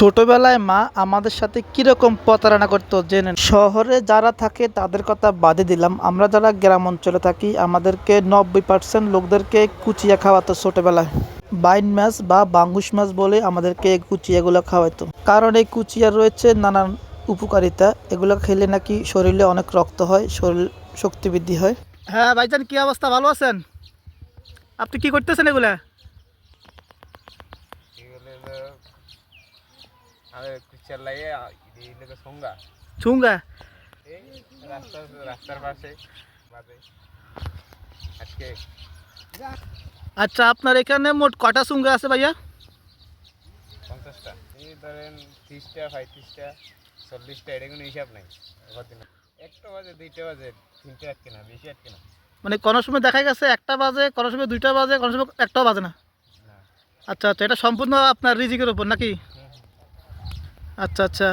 ছোটবেলায় মা আমাদের সাথে কিরকম প্রতারণা করতো জেনে নিন। শহরে যারা থাকে তাদের কথা বাদে দিলাম, আমরা যারা গ্রাম অঞ্চলে থাকি আমাদেরকে 90% লোকদেরকে কুচিয়া খাওয়াতো ছোটবেলায়। বাইন মাছ বা বাঙ্গুস মাছ বলে আমাদেরকে এই কুচিয়াগুলো খাওয়াতো, কারণ এই কুচিয়া রয়েছে নানান উপকারিতা। এগুলো খেলে নাকি শরীরে অনেক রক্ত হয়, শরীর শক্তি বৃদ্ধি হয়। হ্যাঁ ভাইজান, কি অবস্থা, ভালো আছেন? আপনি কি করতেছেন এগুলা? ছুঙ্গা? রাস্তার পাশে বাজে আজকে। আচ্ছা, আপনার এখানে মোট কটা ছুঙ্গা আছে ভাইয়া? 50টা, এই ধরেন 30টা 35টা 40টা, এটা কোনো হিসাব নাই। একটা বাজে, 2টা বাজে, 3টা আটকে না, বেশি আটকে না। মানে কোনো সময় দেখা গেছে একটা বাজে, কোনো সময় 2টা বাজে, কোনো সময় একটাও বাজে না? না। আচ্ছা আচ্ছা, এটা সম্পূর্ণ আপনার রিজিকের উপর নাকি? আচ্ছা আচ্ছা।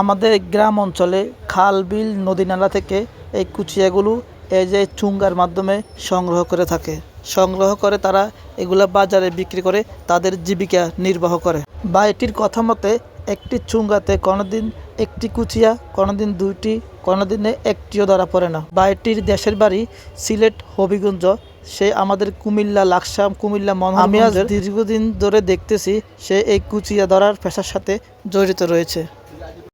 আমাদের গ্রাম অঞ্চলে খাল বিল নদী নালা থেকে এই কুচিয়াগুলো এই যে চুঙ্গার মাধ্যমে সংগ্রহ করে থাকে। সংগ্রহ করে তারা এগুলা বাজারে বিক্রি করে তাদের জীবিকা নির্বাহ করে। বা এটির কথা মতে একটি চুঙ্গাতে কোনোদিন একটি কুচিয়া, কোনোদিন 2টি, কোনোদিনে একটিও ধরা পড়ে না। বা এটির দেশের বাড়ি সিলেট হবিগঞ্জ, সে আমাদের কুমিল্লা লাকসাম, কুমিল্লা মনোহরগঞ্জের। আমি আজ দীর্ঘদিন ধরে দেখতেছি সে এই কুচিয়া ধরার পেশার সাথে জড়িত রয়েছে।